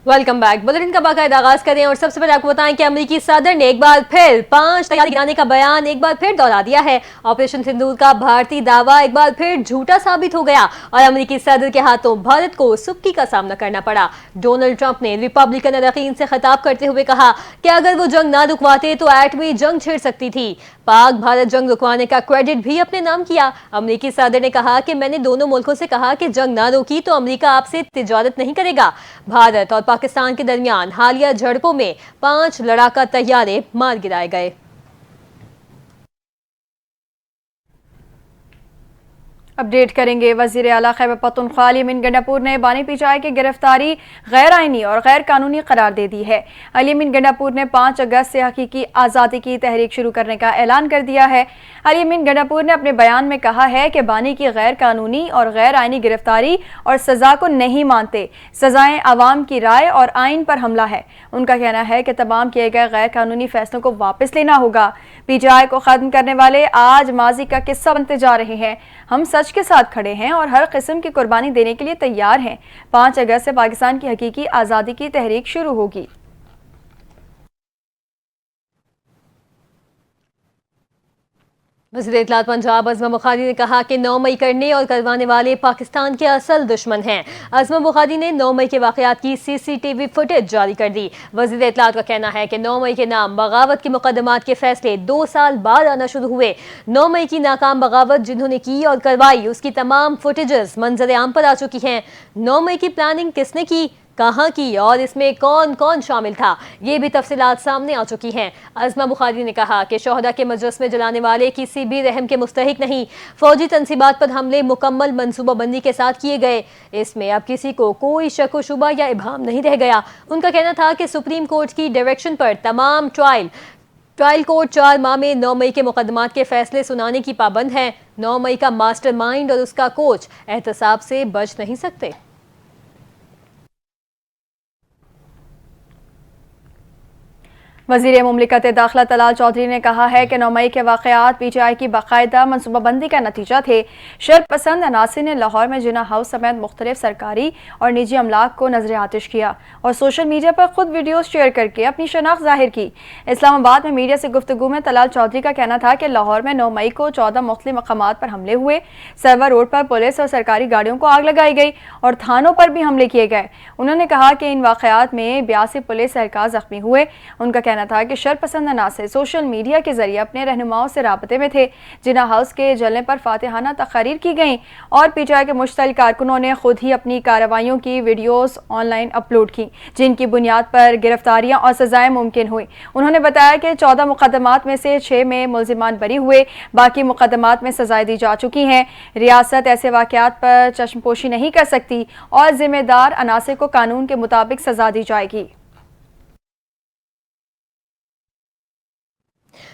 Welcome back. Bulletin का बाकायदा आगाज करें और सबसे पहले आपको बताएं कि अमेरिकी सदर ने एक बार फिर 5 तैयारी गिराने का बयान एक बार फिर दोहरा दिया है। ऑपरेशन सिंदूर का भारतीय दावा एक बार फिर झूठा साबित हो गया और अमेरिकी सदर के हाथों भारत को सुक्की का सामना करना पड़ा। डोनाल्ड ट्रंप ने रिपब्लिकन अरकान से खिताब करते हुए कहा कि अगर वो जंग ना रुकवाते तो एटमी जंग छिड़ सकती थी। पाक भारत जंग रुकवाने का क्रेडिट भी अपने नाम किया। अमेरिकी सदर ने कहा कि मैंने दोनों मुल्कों से कहा कि जंग ना रोकी तो अमेरिका आपसे तिजारत नहीं करेगा। भारत और पाकिस्तान के दरमियान हालिया झड़पों में 5 लड़ाका तैयारे मार गिराए गए। अपडेट करेंगे। वज़ीर आला खैबर पख्तूनख्वा अली अमीन गंडापुर ने बानी पीचाई की गिरफ्तारी गैर आइनी और गैर कानूनी करार दे दी है। अली अमीन गंडापुर ने 5 अगस्त से हकीकी आज़ादी की तहरीक शुरू करने का ऐलान कर दिया है। अली अमीन गंडापुर ने अपने बयान में कहा है कि बानी की गैर कानूनी और गैर आइनी गिरफ्तारी और सज़ा को नहीं मानते। सज़ाएं आवाम की राय और आइन पर हमला है। उनका कहना है कि तमाम किए गए गैर कानूनी फैसलों को वापस लेना होगा। पीटीआई को ख़त्म करने वाले आज माजी का किस्सा बनते जा रहे हैं। हम सच के साथ खड़े हैं और हर किस्म की कुर्बानी देने के लिए तैयार हैं। 5 अगस्त से पाकिस्तान की हकीकी आज़ादी की तहरीक शुरू होगी। वज़ीर इत्तलात पंजाब अज़मा बुखारी ने कहा कि 9 मई करने और करवाने वाले पाकिस्तान के असल दुश्मन हैं। अज़मा बुखारी ने 9 मई के वाक़यात की CCTV फुटेज जारी कर दी। वज़ीर इत्तलात का कहना है कि 9 मई के नाम बगावत के मुकदमात के फैसले 2 साल बाद आना शुरू हुए। 9 मई की नाकाम बगावत जिन्होंने की और करवाई उसकी तमाम फुटेजेस मंजर आम पर आ चुकी हैं। 9 मई की प्लानिंग किसने की, कहाँ की और इसमें कौन कौन शामिल था, ये भी तफसीलात सामने आ चुकी हैं। अज़मा बुखारी ने कहा कि शोहदा के मजलिस में जलाने वाले किसी भी रहम के मुस्तहिक नहीं। फौजी तनसीबात पर हमले मुकम्मल मनसूबाबंदी के साथ किए गए। इसमें अब किसी को कोई शक व शुबा या इबाहम नहीं रह गया। उनका कहना था कि सुप्रीम कोर्ट की डायरेक्शन पर तमाम ट्रायल कोर्ट 4 माह में 9 मई के मुकदमात के फैसले सुनाने की पाबंद है। 9 मई का मास्टरमाइंड और उसका कोच एहतसाब से बच नहीं सकते। वज़ीर मुमलिकत दाखिला तलाल चौधरी ने कहा है कि 9 मई के वाक़यात पीटीआई की बाकायदा मनसूबाबंदी का नतीजा थे। शरपसंद अनासिर ने लाहौर में जिना हाउस समेत मुख्तलिफ सरकारी और निजी अमलाक को नजर आतिश किया और सोशल मीडिया पर खुद वीडियोज शेयर करके अपनी शनाख्त जाहिर की। इस्लामाबाद में मीडिया से गुफ्तगू में तलाल चौधरी का कहना था कि लाहौर में 9 मई को 14 मुख्तलिफ मकामात पर हमले हुए। सरवर रोड पर पुलिस और सरकारी गाड़ियों को आग लगाई गई और थानों पर भी हमले किए गए। उन्होंने कहा कि इन वाक़यात में 82 पुलिस एहलकार जख्मी हुए। उनका कहना था कि शरपसंद अनासिर सोशल मीडिया के जरिए अपने रहनुमाओं से राबते में थे। जिना हाउस के जलने पर फातिहाना तकरीर की गई और पीटीआई के मुश्तल कारकुनों ने खुद ही अपनी कार्रवाइयों की वीडियोस ऑनलाइन अपलोड की, जिनकी बुनियाद पर गिरफ्तारियां और सजाएं मुमकिन हुई। उन्होंने बताया कि 14 मुकदमात में से 6 में मुल्जिमान बरी हुए, बाकी मुकदमात में सजाएं दी जा चुकी हैं। रियासत ऐसे वाक़यात पर चश्मपोशी नहीं कर सकती और जिम्मेदार अनासिर को कानून के मुताबिक सजा दी जाएगी।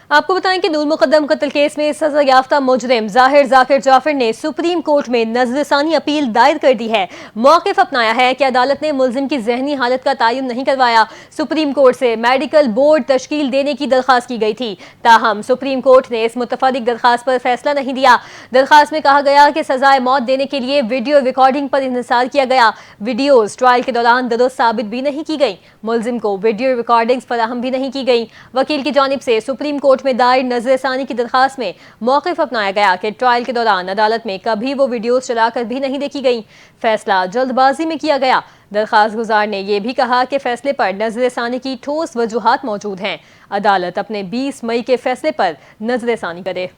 आपको बताएं कि नूर मुकद्दम कत्ल केस में सजा याफ्ता मुजरिम जाहिर जाकिर जाफर ने सुप्रीम कोर्ट में नजरसानी अपील दायर कर दी है। मौक़िफ़ अपनाया है कि अदालत ने मुलजिम की जहनी हालत का तयन नहीं करवाया। सुप्रीम कोर्ट से मेडिकल बोर्ड तश्कील देने की दरख्वास्त की गई थी, ताहम सुप्रीम कोर्ट ने इस मुतफ़र्रिक़ दरख्वास्त पर फैसला नहीं दिया। दरख्वास्त में कहा गया कि सजाए मौत देने के लिए वीडियो रिकॉर्डिंग पर इंहिसार किया गया। वीडियोज ट्रायल के दौरान दुरुस्त साबित भी नहीं की गई। मुलजिम को वीडियो रिकॉर्डिंग्स फराहम भी नहीं की गई। वकील की जानिब से सुप्रीम कोर्ट में दायर नजरसानी की दरखास्त में मौक़िफ़ अपनाया गया कि ट्रायल के दौरान अदालत में कभी वो वीडियोस चलाकर भी नहीं देखी गई। फैसला जल्दबाजी में किया गया। दरखास्त गुजार ने यह भी कहा कि फैसले पर नजरसानी की ठोस वजूहात मौजूद हैं। अदालत अपने 20 मई के फैसले पर नजरसानी करे।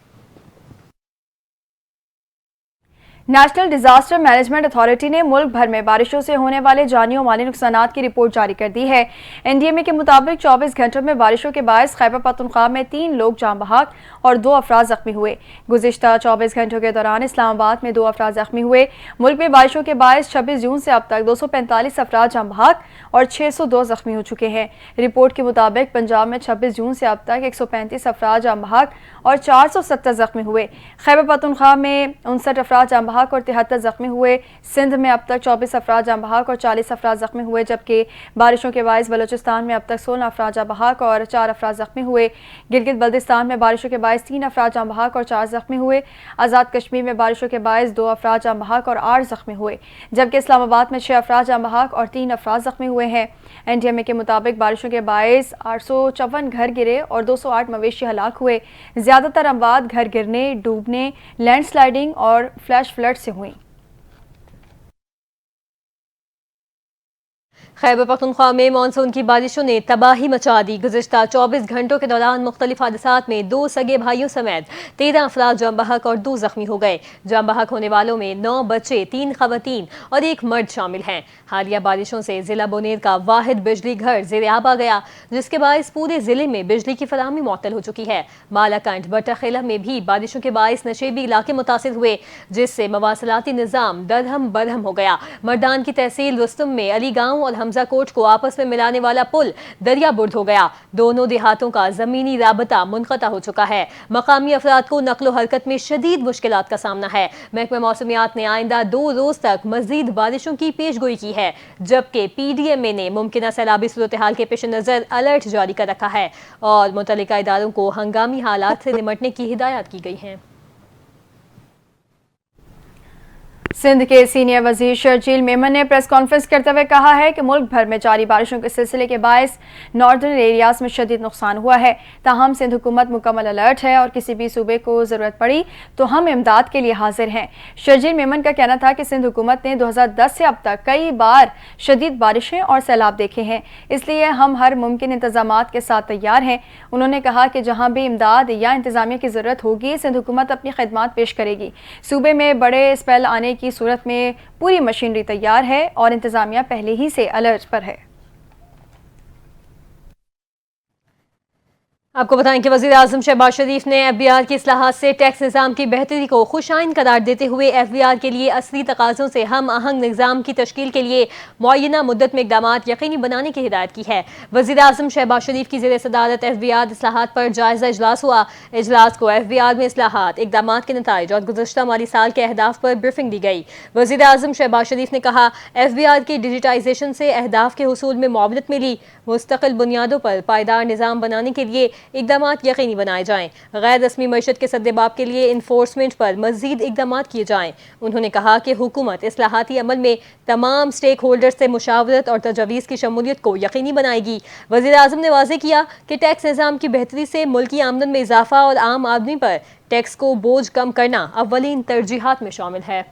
नेशनल डिजास्टर मैनेजमेंट अथॉरिटी ने मुल्क भर में बारिशों से होने वाले जानी और माली नुकसानात की रिपोर्ट जारी कर दी है। एनडीएमए के मुताबिक 24 घंटों में बारिशों के बायस खैबर पख्तूनख्वा में 3 लोग जान बहक और 2 अफराद जख्मी हुए। गुज़िश्ता 24 घंटों के दौरान इस्लामाबाद में 2 अफराद जख्मी हुए। मुल्क में बारिशों के बायस 26 जून से अब तक 245 अफराद जान बहक और 602 जख्मी हो चुके हैं। रिपोर्ट के मुताबिक पंजाब में 26 जून से अब तक 135 अफराद जान बहक और 470 जख्मी हुए। खैबर पख्तूनख्वा में 59 अफराद जान बहक और 73 जख्मी हुए। सिंध में अब तक 24 अफराद जाँ बहक और 40 अफराद जख्मी हुए, जबकि बारिशों के बायस बलूचिस्तान में अब तक 16 अफराद जाँ बहक और 4 अफराद जख्मी हुए। गिलगित बल्तिस्तान में बारिशों के बायस 3 अफराद जाँ बहक और 4 जख्मी हुए। आज़ाद कश्मीर में बारिशों के बायस 2 अफराद जाँ बहक और 8 जख्मी हुए, जबकि इस्लामाबाद में 6 अफराद जाँ बहक और 3 अफराद जख्मी हुए हैं। NDMA के मुताबिक बारिशों के बायस 854 घर गिरे और 208 मवेशी हलाक हुए। ज़्यादातर अमवात घर गिरने, डूबने, लैंडस्लाइडिंग और फ्लैश फ्लड से हुई। खैबर पख्तूनख्वा में मानसून की बारिशों ने तबाही मचा दी। गुज़िश्ता 24 घंटों के दौरान मुख्तलिफ हादसात में 2 सगे भाइयों समेत 13 अफराद जाँ बहक और 2 जख्मी हो गए। जाँ बहक होने वालों में 9 बच्चे, 3 खवातीन और 1 मर्द शामिल हैं। हालिया बारिशों से जिला बोनेर का वाहिद बिजली घर ज़ेर-आब आ गया, जिसके बायस पूरे जिले में बिजली की फराहमी मुअत्तल हो चुकी है। मालाकंड बट्टाखेला में भी बारिशों के बायस नशेबी इलाके मुतासिर हुए, जिससे मवासलाती निज़ाम दरहम बरहम हो गया। मर्दान की तहसील रुस्तम में अली गांव और हमजा कोट को आपस में मिलाने वाला पुल दरिया बुर्द हो गया। दोनों देहातों का जमीनी राबता मुनक़ता हो चुका है। मकामी अफराद को नक्लो हरकत में शदीद मुश्किलात का सामना है। महकमा मौसमियात ने आइंदा 2 रोज तक मजीद बारिशों की पेशगोई की है, जबकि PDMA ने मुमकिन सैलाबी सूरत हाल के पेश नज़र अलर्ट जारी कर रखा है और मुतल्लिका इदारों को हंगामी हालात से निपटने की हिदायत की गई है। सिंध के सीनियर वजीर शर्जील मेमन ने प्रेस कॉन्फ्रेंस करते हुए कहा है कि मुल्क भर में जारी बारिशों के सिलसिले के बायस नॉर्दर्न एरियाज में शदीद नुकसान हुआ है। ताहम सिंध हुकूमत मुकम्मल अलर्ट है और किसी भी सूबे को ज़रूरत पड़ी तो हम इमदाद के लिए हाजिर हैं। शर्जील मेमन का कहना था कि सिंध हुकूमत ने 2010 से अब तक कई बार शदीद बारिशें और सैलाब देखे हैं, इसलिए हम हर मुमकिन इंतजामात के साथ तैयार हैं। उन्होंने कहा कि जहाँ भी इमदाद या इंतजामिया की ज़रूरत होगी, सिंध हुकूमत अपनी खिदमात पेश करेगी। सूबे में बड़े स्पेल आने की सूरत में पूरी मशीनरी तैयार है और इंतजामिया पहले ही से अलर्ट पर है। आपको बताएं कि वज़ीर आज़म शहबाज शरीफ ने FBR की इस्लाहात से टैक्स निज़ाम की बेहतरी को खुशाइन करार देते हुए FBR के लिए असली तकाज़ों से हम आहंग निज़ाम की तश्कील के लिए मुअय्यना मुद्दत में इक़दामात यकीनी बनाने की हिदायत की है। वज़ीर आज़म शहबाज शरीफ की ज़ेर सदारत FBR इस्लाहात पर जायज़ा इजलास हुआ। इजलास को FBR में इस्लाहात, इक़दामात के नताइज और गुज़श्ता माली साल के अहदाफ पर ब्रीफिंग दी गई। वज़ीर आज़म शहबाज शरीफ ने कहा, FBR की डिजिटाइजेशन से अहदाफ के हुसूल में मुआवनत मिली। मुस्तकिल बुनियादों पर पायदार निज़ाम बनाने के लिए इक़दामात यकीनी बनाए जाएँ। गैर रस्मी मईशत के सद्देबाब के लिए इन्फोर्समेंट पर मज़ीद इक़दामात किए जाएँ। उन्होंने कहा कि हुकूमत इस्लाहाती अमल में तमाम स्टेक होल्डर्स से मुशावरत और तजवीज़ की शमूलियत को यकीनी बनाएगी। वज़ीर आज़म ने वाज़ेह किया कि टैक्स निज़ाम की बेहतरी से मुल्की आमदन में इजाफा और आम आदमी पर टैक्स को बोझ कम करना अव्वलीन तरजीहात में शामिल है।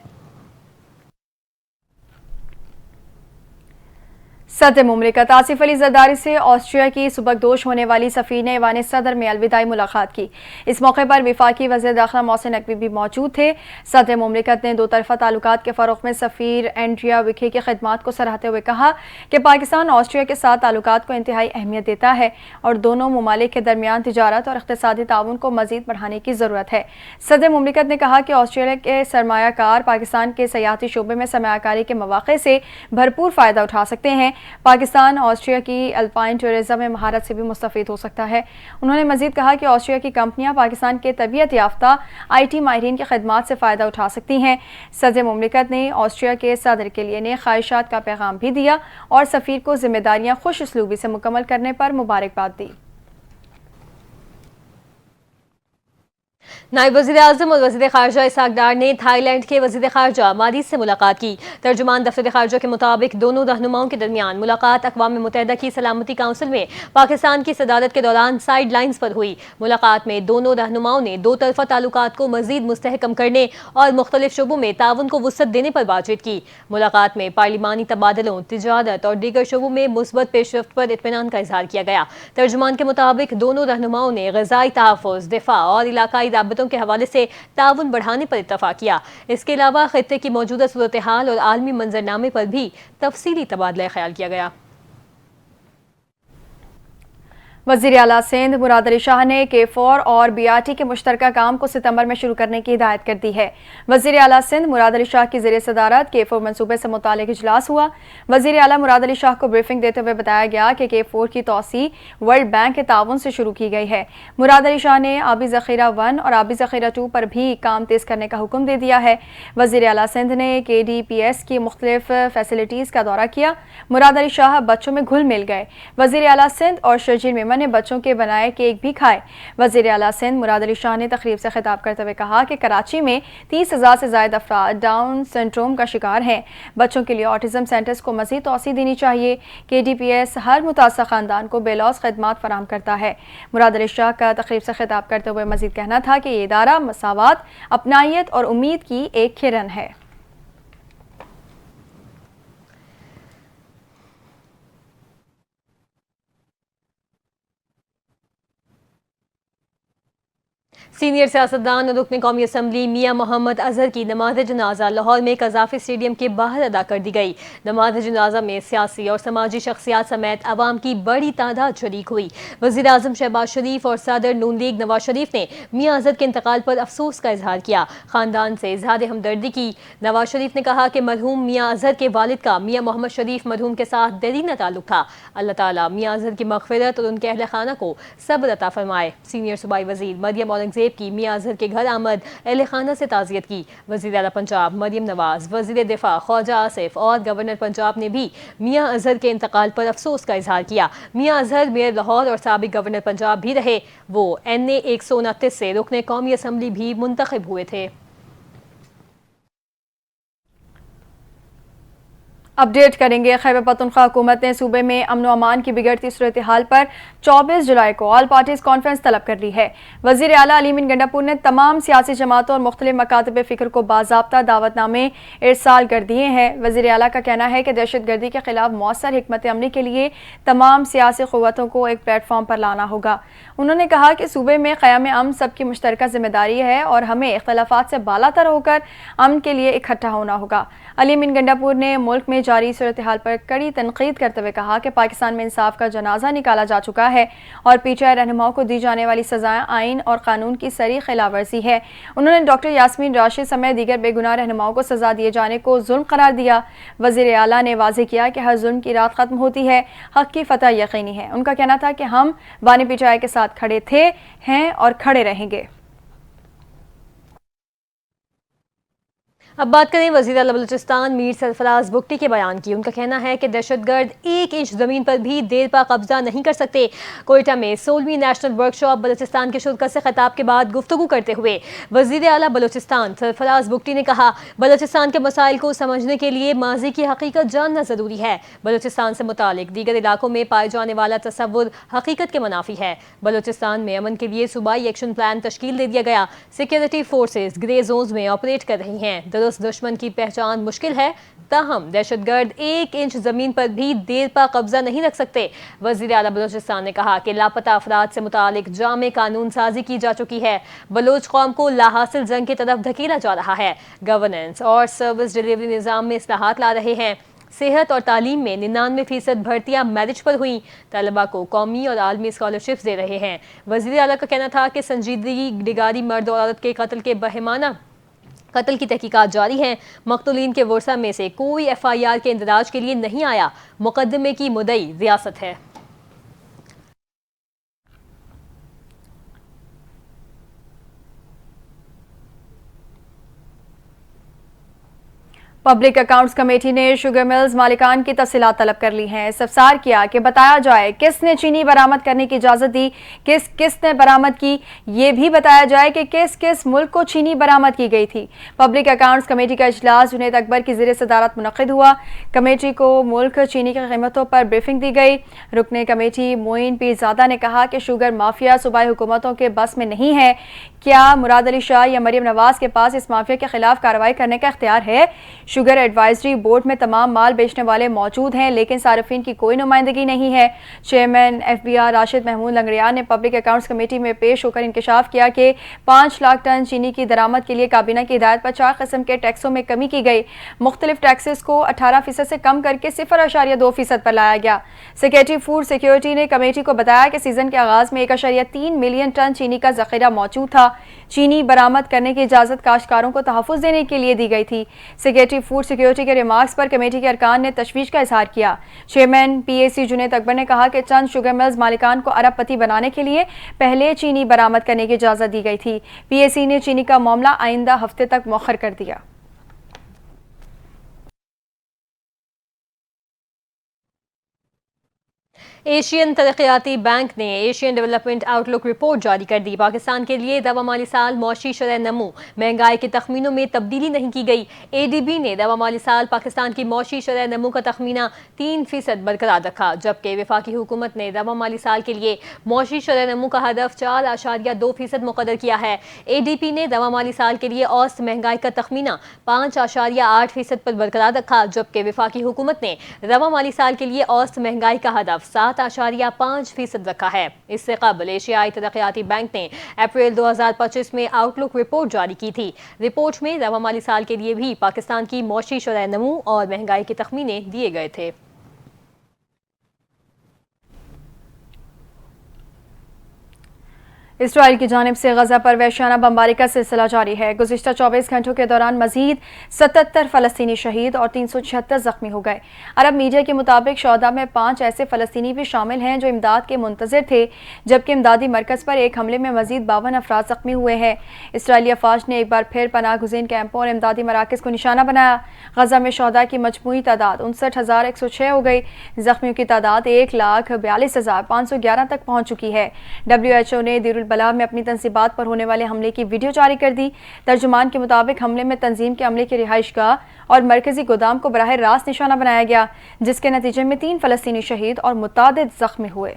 सदर मुमलिकत आसिफ अली जरदारी से ऑस्ट्रिया की सुबकदोश होने वाली सफ़ीर ने ऐवान सदर में अलविदाई मुलाकात की। इस मौके पर वफाकी वज़ीर दाखिला मोहसिन नकवी भी मौजूद थे। सदर मुमलिकत ने दो तरफ़ा ताल्लुकात के फ़रोग़ में सफ़ीर एंड्रिया विखे की खिदमात को सराहते हुए कहा कि पाकिस्तान ऑस्ट्रिया के साथ ताल्लुकात को इंतहाई अहमियत देता है और दोनों ममालिक के दरमियान तिजारत और इक़्तिसादी ताउन को मज़ीद बढ़ाने की ज़रूरत है। सदर मुमलिकत ने कहा कि ऑस्ट्रेलिया के सरमायाकार पाकिस्तान के सयाहती शोबे में सरमायाकारी के मौक़े से भरपूर फ़ायदा उठा सकते हैं। पाकिस्तान ऑस्ट्रिया की अल्पाइन टूरिज़्म में महारत से भी मुस्तफ़ीद हो सकता है। उन्होंने मज़ीद कहा कि ऑस्ट्रिया की कंपनियां पाकिस्तान के तबीयत याफ्ता IT माहिरीन की खिदमात से फ़ायदा उठा सकती हैं। सदर मुमलिकत ने ऑस्ट्रिया के सदर के लिए नेक ख्वाहिशात का पैगाम भी दिया और सफ़ीर को ज़िम्मेदारियाँ खुश उसलूबी से मुकम्मल करने पर मुबारकबाद दी। नायब वज़ीर आज़म और वज़ीर ख़ारजा इसहाक़ डार ने थाईलैंड के वज़ीर ख़ारजा मारिस से मुलाकात की। तर्जुमान दफ़्तर ख़ारजा के मुताबिक दोनों रहनुमाओं के दरमियान मुलाकात अक़वाम मुत्तहिदा की सलामती काउंसिल में पाकिस्तान की सदारत के दौरान साइड लाइन्स पर हुई। मुलाकात में दोनों रहनुमाओं ने दो तरफ़ा ताल्लुकात को मज़ीद मुस्तहकम करने और मुख्तलिफ शोबों में ताउन को वुसअत देने पर बातचीत की। मुलाकात में पार्लिमानी तबादलों, तिजारत और दीगर शोबों में मुस्बत पेशरफ्त पर इत्मीनान का इज़हार किया गया। तर्जुमान के मुताबिक दोनों रहनुमाओं ने ग़ज़ाई तहफ़्फ़ुज़, दिफ़ा और इलाकाई राबतों के हवाले से ताउन बढ़ाने पर इत्तफ़ाक़ किया। इसके अलावा ख़ित्ते की मौजूदा सूरत हाल और आलमी मंजरनामे पर भी तफसीली तबादला ख्याल किया गया। وزیر اعلیٰ سندھ مراد علی شاہ نے K4 اور BRT کے مشترکہ کام کو ستمبر میں شروع کرنے کی ہدایت کر دی ہے۔ وزیر اعلیٰ سندھ مراد علی شاہ کی زیر صدارت K4 منصوبے سے متعلق اجلاس ہوا۔ وزیر اعلیٰ مراد علی شاہ کو بریفنگ دیتے ہوئے بتایا گیا کہ K4 کی توسیع ورلڈ بینک کے تعاون سے شروع کی گئی ہے۔ مراد علی شاہ نے آبی ذخیرہ 1 اور آبی ذخیرہ 2 پر بھی کام تیز کرنے کا حکم دے دیا ہے۔ وزیر اعلیٰ سندھ نے KDPS کی مختلف فیسلٹیز کا دورہ کیا۔ مراد علی شاہ بچوں میں گھل مل گئے۔ وزیر اعلیٰ سندھ اور شرجیل میمن نے بچوں کے بنائے کیک بھی کھائے۔ وزیر اعلیٰ سندھ مراد علی شاہ نے تقریب سے خطاب کرتے ہوئے کہا کہ کراچی میں 30,000 سے زائد افراد ڈاؤن سنڈروم کا شکار ہیں۔ بچوں کے لیے آٹزم سینٹرز کو مزید توسیع دینی چاہیے۔ KDPS ہر متاثرہ خاندان کو بے لوث خدمات فراہم کرتا ہے۔ مراد علی شاہ کا تقریب سے خطاب کرتے ہوئے مزید کہنا تھا کہ یہ ادارہ مساوات، اپنائیت اور امید کی ایک کرن ہے۔ سینئر سیاستدان اور رکن قومی اسمبلی میاں محمد اظہر کی نماز جنازہ لاہور میں قذافی اسٹیڈیم کے باہر ادا کر دی گئی۔ نماز جنازہ میں سیاسی اور سماجی شخصیات سمیت عوام کی بڑی تعداد شریک ہوئی۔ وزیر اعظم شہباز شریف اور صدر نون لیگ نواز شریف نے میاں اظہر کے انتقال پر افسوس کا اظہار کیا، خاندان سے اظہار ہمدردی کی۔ نواز شریف نے کہا کہ مرحوم میاں اظہر کے والد کا میاں محمد شریف مرحوم کے ساتھ دیرینہ تعلق تھا۔ اللہ تعالیٰ میاں اظہر کی مغفرت اور ان کے اہل خانہ کو صبر عطا فرمائے۔ سینئر صوبائی وزیر مریم اورنگزیب کی میاں اظہر کے گھر آمد، اہل خانہ سے تعزیت کی۔ وزیر اعلیٰ پنجاب مریم نواز، وزیر دفاع خواجہ آصف اور گورنر پنجاب نے بھی میاں اظہر کے انتقال پر افسوس کا اظہار کیا۔ میاں اظہر میئر لاہور اور سابق گورنر پنجاب بھی رہے۔ وہ NA 129 سے رکن قومی اسمبلی بھی منتخب ہوئے تھے۔ اپڈیٹ کریں گے۔ خیبر پختونخوا حکومت نے صوبے میں امن و امان کی بگڑتی صورتحال پر 24 جولائی کو آل پارٹیز کانفرنس طلب کر لی ہے۔ وزیر اعلیٰ علی امین گنڈا پور نے تمام سیاسی جماعتوں اور مختلف مکاتب فکر کو باضابطہ دعوت نامے ارسال کر دیے ہیں۔ وزیر اعلیٰ کا کہنا ہے کہ دہشت گردی کے خلاف مؤثر حکمت عملی کے لیے تمام سیاسی قوتوں کو ایک پلیٹ فارم پر لانا ہوگا۔ انہوں نے کہا کہ صوبے میں قیام امن سب کی مشترکہ ذمہ داری ہے اور ہمیں اختلافات سے بالا تر ہو کر امن کے لیے اکٹھا ہونا ہوگا۔ علی امین گنڈا پور نے ملک میں جاری صورتحال پر کڑی تنقید کرتے ہوئے کہا کہ پاکستان میں انصاف کا جنازہ نکالا جا چکا ہے اور PTI رہنماؤں کو دی جانے والی سزائیں آئین اور قانون کی صریح خلاف ورزی ہے۔ انہوں نے ڈاکٹر یاسمین راشد سمیت دیگر بے گناہ رہنماؤں کو سزا دیے جانے کو ظلم قرار دیا۔ وزیر اعلیٰ نے واضح کیا کہ ہر ظلم کی رات ختم ہوتی ہے، حق کی فتح یقینی ہے۔ ان کا کہنا تھا کہ ہم بانی PTI کے ساتھ کھڑے تھے، ہیں اور کھڑے رہیں گے۔ اب بات کریں وزیر اعلیٰ بلوچستان میر سرفراز بگٹی کے بیان کی۔ ان کا کہنا ہے کہ دہشت گرد 1 انچ زمین پر بھی دیر پا قبضہ نہیں کر سکتے۔ کوئٹہ میں 16ویں نیشنل ورکشاپ بلوچستان کے شرکا سے خطاب کے بعد گفتگو کرتے ہوئے وزیر اعلیٰ بلوچستان سرفراز بگٹی نے کہا، بلوچستان کے مسائل کو سمجھنے کے لیے ماضی کی حقیقت جاننا ضروری ہے۔ بلوچستان سے متعلق دیگر علاقوں میں پائے جانے والا تصور حقیقت کے منافی ہے۔ بلوچستان میں امن کے لیے صوبائی ایکشن پلان تشکیل دے دیا گیا۔ سیکورٹی فورسز گرے زونز میں آپریٹ کر رہی ہیں۔ دشمن کی پہچان مشکل ہے، تاہم دہشت گرد 1 انچ زمین پر بھی دیر پا قبضہ نہیں رکھ سکتے۔ وزیر اعلیٰ بلوچستان نے کہا کہ لاپتہ افراد سے متعلق جامع قانون سازی کی جا چکی ہے۔ بلوچ قوم کو لاحاصل جنگ کی طرف دھکیلا جا رہا ہے۔ گورننس اور سروس ڈیلیوری نظام میں اصلاحات لا رہے ہیں۔ صحت اور تعلیم میں 99% بھرتیاں میرٹ پر ہوئیں۔ طلبہ کو قومی اور عالمی اسکالرشپس دے رہے ہیں۔ وزیر اعلیٰ کا کہنا تھا کہ سنجیدگی نگاری مرد اور عورت کے قتل کے بہیمانہ قتل کی تحقیقات جاری ہیں۔ مقتولین کے ورثہ میں سے کوئی FIR کے اندراج کے لیے نہیں آیا۔ مقدمے کی مدعی ریاست ہے۔ پبلک اکاؤنٹس کمیٹی نے شوگر ملز مالکان کی تفصیلات طلب کر لی ہیں۔ استفسار کیا کہ بتایا جائے کس نے چینی برآمد کرنے کی اجازت دی، کس نے برآمد کی، یہ بھی بتایا جائے کہ کس ملک کو چینی برآمد کی گئی تھی۔ پبلک اکاؤنٹس کمیٹی کا اجلاس جنید اکبر کی زیر صدارت منعقد ہوا۔ کمیٹی کو ملک چینی کی قیمتوں پر بریفنگ دی گئی۔ رکن کمیٹی معین پیرزادہ نے کہا کہ شوگر مافیا صوبائی حکومتوں کے بس میں نہیں ہے۔ کیا مراد علی شاہ یا مریم نواز کے پاس اس مافیا کے خلاف کارروائی کرنے کا اختیار ہے؟ शुगर एडवाइजरी बोर्ड में तमाम माल बेचने वाले मौजूद हैं, लेकिन सार्फिन की कोई नुमाइंदगी नहीं है। चेयरमैन FBR राशिद महमूद लंगड़ियार ने पब्लिक अकाउंट्स कमेटी में पेश होकर इंकशाफ किया कि 5 लाख टन चीनी की दरामद के लिए काबीना की हिदायत पर 4 किस्म के टैक्सों में कमी की गई। मुख्तलिफ टैक्सेस को 18% से कम करके 0.2% पर लाया गया। सेक्रेटरी फूड सिक्योरिटी ने कमेटी को बताया कि सीजन के आगाज में 1.3 मिलियन टन चीनी का जखीरा मौजूद था। चीनी बरामद करने की इजाजत काश्तकारों को तहफ़्फ़ुज़ देने के लिए दी गई थी। सेक्रेटरी फूड सिक्योरिटी के रिमार्क्स पर कमेटी के अरकान ने तशवीश का इजहार किया। चेयरमैन PAC जुनैद अकबर ने कहा कि चंद शुगर मिल्स मालिकान को अरबपति बनाने के लिए पहले चीनी बरामद करने की इजाजत दी गई थी। PAC ने चीनी का मामला आइंदा हफ्ते तक मौखर कर दिया। एशियन तरक्याती बैंक ने एशियन डेवलपमेंट आउटलुक रिपोर्ट जारी कर दी। पाकिस्तान के लिए दवा माली साल मौशी शरह नमू महंगाई के तखमीनों में तब्दीली नहीं की गई। ADB ने दवा माली साल पाकिस्तान की मौशी शरह नमू का तखमीना 3% बरकरार रखा, जबकि वफाकी हुकूमत ने दवा माली साल के लिए मौशी शरह नमू का हदफ 4.2% मुकर्रर किया है। ADB ने दवा माली साल के लिए औसत महंगाई का तखमीना 5.8% पर बरकरार रखा, जबकि वफाकी हुकूमत ने दवा माली साल के लिए औसत महंगाई का हदफ 7.5% रखा है। इससे कबल एशियाई तरक्याती बैंक ने अप्रैल 2025 में आउटलुक रिपोर्ट जारी की थी। रिपोर्ट में रवा माली साल के लिए भी पाकिस्तान की मौशी शरह नमू और महंगाई के तखमीने दिए गए थे। इसराइल की जानिब से गजा पर वहशियाना बमबारी का सिलसिला जारी है। गुज़िश्ता 24 घंटों के दौरान मजीद 77 फ़लस्तीनी शहीद और 376 जख्मी हो गए। अरब मीडिया के मुताबिक शौदा में 5 ऐसे फ़लस्तीनी भी शामिल हैं जो इमदाद के मुंतज़िर थे, जबकि इमदादी मरकज़ पर एक हमले में मजीद 52 अफराद जख्मी हुए हैं। इसराइली अफवाज ने एक बार फिर पनाह गुज़ीन कैंपों और इमदादी मराकज़ को निशाना बनाया। गजा में शौदा की मजमूई तादाद 59,106 हो गई। जख्मियों की तादाद 1,42,511 तक पहुँच चुकी है। WHO ने बला में अपनी तंसीबात पर होने वाले हमले की वीडियो जारी कर दी। तर्जुमान के मुताबिक हमले में तंजीम के अमले की रिहाइशगाह और मरकजी गोदाम को बराह रास्त निशाना बनाया गया, जिसके नतीजे में 3 फ़लस्तीनी शहीद और मुतादिद जख्मी हुए।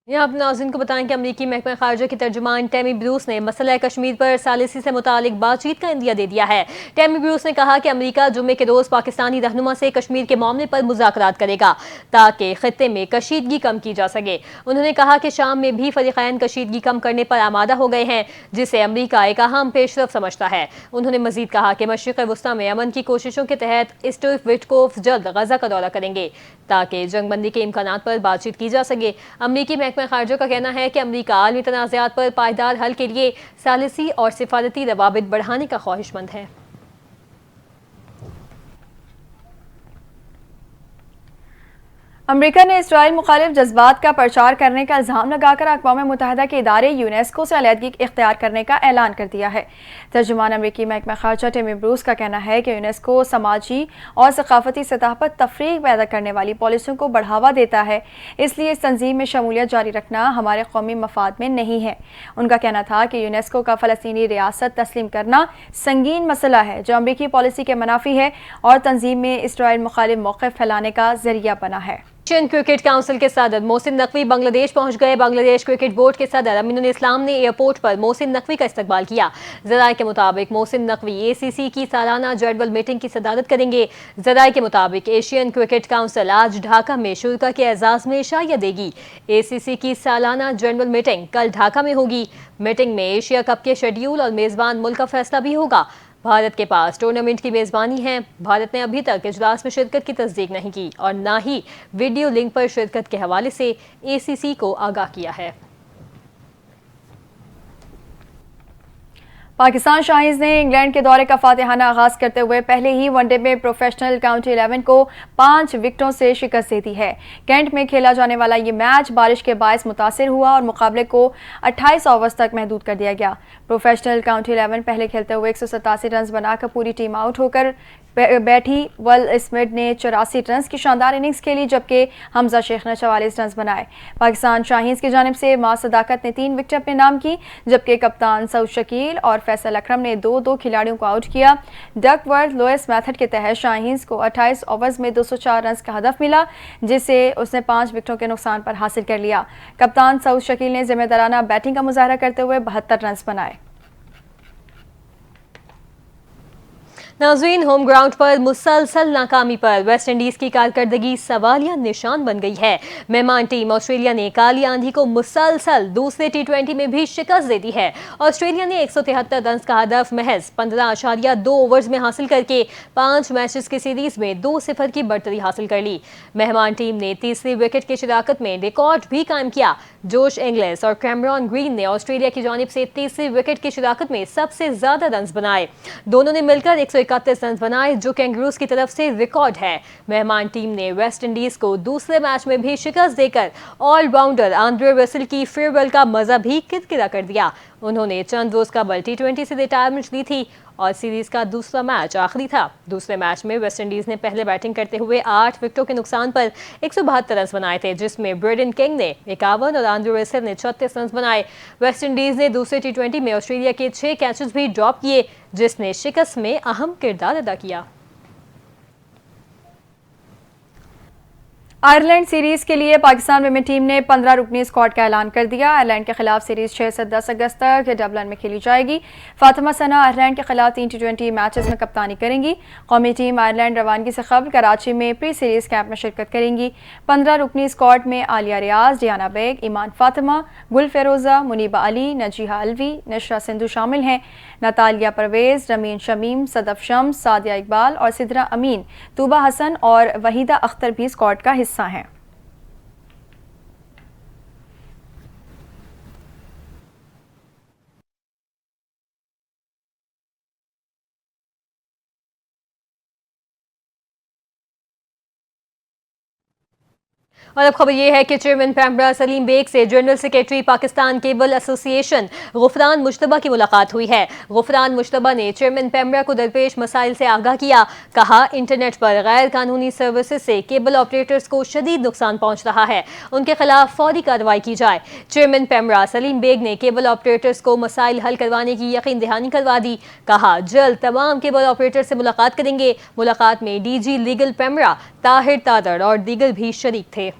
यहाँ अपने नाज़रीन को बताएं कि अमरीकी महकमा ख़ारजा की तर्जुमान टैमी ब्रूस ने मसला कश्मीर पर सालिसी से मुतालिक बातचीत का इंदिया दे दिया है। टैमी ब्रूस ने कहा कि अमरीका जुम्मे के रोज़ पाकिस्तानी रहनुमा से कश्मीर के मामले पर मुज़ाकरात करेगा ताकि खित्ते में कशीदगी कम की जा सके। उन्होंने कहा कि शाम में भी फरीक़ैन कशीदगी कम करने पर आमादा हो गए हैं, जिसे अमरीका एक अहम पेशरफ समझता है। उन्होंने मज़ीद कहा कि मशरिक़ वस्ता में अमन की कोशिशों के तहत स्टीव विटकोफ जल्द गजा का दौरा करेंगे ताकि जंगबंदी के इम्कानात पर बातचीत की जा सके। अमरीकी महकमा ख़ारजा का कहना है कि अमरीका आलमी तनाज़ात पर पायदार हल के लिए सालिसी और सिफारती रवाबित बढ़ाने का ख्वाहिशमंद है। अमरीका ने इसराइल मुखालिफ जज्बात का प्रचार करने का इल्ज़ाम लगाकर अक़वाम मुत्तहिदा के इदारे यूनेस्को से अलहदगी इख्तियार करने का ऐलान कर दिया है। तर्जुमान अमरीकी महकमा ख़ारजा टैमी ब्रूस का कहना है कि यूनेस्को समाजी और सकाफती सतह पर तफरीक पैदा करने वाली पॉलिसियों को बढ़ावा देता है, इसलिए इस तंजीम में शमूलियत जारी रखना हमारे कौमी मफाद में नहीं है। उनका कहना था कि यूनेस्को का फ़लस्तीनी रियासत तस्लीम करना संगीन मसला है जो अमरीकी पॉलिसी के मुनाफी है और तंजीम में इसराइल मुखालिफ मौक़िफ़ फैलाने का ज़रिया बना है। एशियन क्रिकेट काउंसिल के सदर मोहसिन नकवी बांग्लादेश पहुंच गए। बांग्लादेश क्रिकेट बोर्ड के सदर अमीनुल इस्लाम ने एयरपोर्ट पर मोहसिन नकवी का इस्तकबाल किया। ज़राए के मुताबिक मोहसिन नकवी ACC की सालाना जर्नल मीटिंग की सदारत करेंगे। ज़राए के मुताबिक एशियन क्रिकेट काउंसिल आज ढाका में शुरा के एजाज़ में शाया देगी। ACC की सालाना जर्नल मीटिंग कल ढाका में होगी। मीटिंग में एशिया कप के शेड्यूल और मेज़बान मुल्क का फैसला भी होगा। भारत के पास टूर्नामेंट की मेज़बानी है। भारत ने अभी तक इजलास में शिरकत की तस्दीक नहीं की और ना ही वीडियो लिंक पर शिरकत के हवाले से ACC को आगाह किया है। पाकिस्तान शाहीन्स ने इंग्लैंड के दौरे का फातिहाना आगाज करते हुए पहले ही वनडे में प्रोफेशनल काउंटी 11 को 5 विकेटों से शिकस्त दे दी है। कैंट में खेला जाने वाला ये मैच बारिश के बायस मुतासिर हुआ और मुकाबले को 28 ओवर्स तक महदूद कर दिया गया। प्रोफेशनल काउंटी 11 पहले खेलते हुए 187 रन बनाकर पूरी टीम आउट होकर बैठी। वल स्मिथ ने 84 रन की शानदार इनिंग्स खेली, जबकि हमजा शेख ने 44 रन बनाए। पाकिस्तान शाहीन्स की जानिब से मां सदाकत ने 3 विकेट अपने नाम की, जबकि कप्तान सऊद शकील और फैसल अकरम ने 2-2 खिलाड़ियों को आउट किया। डकवर्थ लोएस मेथड के तहत शाहीन्स को 28 ओवर्स में 204 रन का हदफ मिला, जिसे उसने 5 विकेटों के नुकसान पर हासिल कर लिया। कप्तान सऊद शकील ने जिम्मेदाराना बैटिंग का मुजाहरा करते हुए 72 रन बनाए। नाज़रीन, होम ग्राउंड पर मुसलसल नाकामी पर वेस्ट इंडीज की कारकर्दगी सवालिया निशान बन गई है। मेहमान टीम ऑस्ट्रेलिया ने काली आंधी को मुसलसल दूसरे T20 में भी शिकस्त दे दी है। ऑस्ट्रेलिया ने 173 रन का हदफ महज 15.2 ओवर्स में हासिल करके 5 मैचेस की सीरीज में 2-0 की बढ़तरी हासिल कर ली। मेहमान टीम ने तीसरी विकेट की शिराकत में रिकॉर्ड भी कायम किया। जोश इंग्लिस और कैमरॉन ग्रीन ने ऑस्ट्रेलिया की जानिब से तीसरी विकेट की शिराकत में सबसे ज्यादा रन बनाए। दोनों ने मिलकर 131 रन बनाए, जो कैंगरूज की तरफ से रिकॉर्ड है। मेहमान टीम ने वेस्ट इंडीज को दूसरे मैच में भी शिकस्त देकर ऑलराउंडर आंद्रे रसेल की फेयरवेल का मजा भी किरकिरा कर दिया। उन्होंने चंद रोज कबल T20 से रिटायरमेंट ली थी और सीरीज का दूसरा मैच आखिरी था। दूसरे मैच में वेस्ट इंडीज ने पहले बैटिंग करते हुए 8 विकेटों के नुकसान पर 172 रन बनाए थे, जिसमें ब्रेडन किंग ने 51 और आंद्रे रसेल ने 36 रन बनाए। वेस्ट इंडीज ने दूसरे T20 में ऑस्ट्रेलिया के 6 कैचेस भी ड्रॉप किए, जिसने शिकस्त में अहम किरदार अदा किया। आयरलैंड सीरीज के लिए पाकिस्तान विमेन टीम ने 15 रुकनी स्क्वाड का ऐलान कर दिया। आयरलैंड के खिलाफ सीरीज 6 से 10 अगस्त तक डबलिन में खेली जाएगी। फातिमा सना आयरलैंड के खिलाफ 3 T20 मैचेस में कप्तानी करेंगी। कौमी टीम आयरलैंड रवानगी से कबल कराची में प्री सीरीज कैंप में शिरकत करेंगी। 15 रुकनी स्क्वाड में आलिया रियाज, डियाना बेग, ईमान फातिमा, गुल फेरोजा, मुनीबा अली, नजीहा अलवी, नशरा सिंधु शामिल हैं। नतालिया परवेज, रमीन शमीम, सदफ शम्स, सादिया इकबाल और सिद्रा अमीन, तूबा हसन और वहीदा अख्तर भी स्क्वाड का हिस्सा हैं। और अब खबर यह है कि चेयरमैन पैमरा सलीम बेग से general secretary Pakistan cable association Gufran Mushtaba की मुलाकात हुई है। गुफरान मुश्तबा ने चेयरमैन पैमरा को दरपेश मसाइल से आगाह किया। कहा, इंटरनेट पर गैर कानूनी सर्विसेज से केबल ऑपरेटर्स को शदीद नुकसान पहुंच रहा है, उनके खिलाफ फौरी कार्रवाई की जाए। चेयरमैन पैमरा सलीम बेग ने केबल ऑपरेटर्स को मसाइल हल करवाने की यकीन दहानी करवा दी। कहा, जल्द तमाम केबल ऑपरेटर से मुलाकात करेंगे। मुलाकात में DG लीगल पैमरा ताहिर तादर और दीगर भी शरीक थे।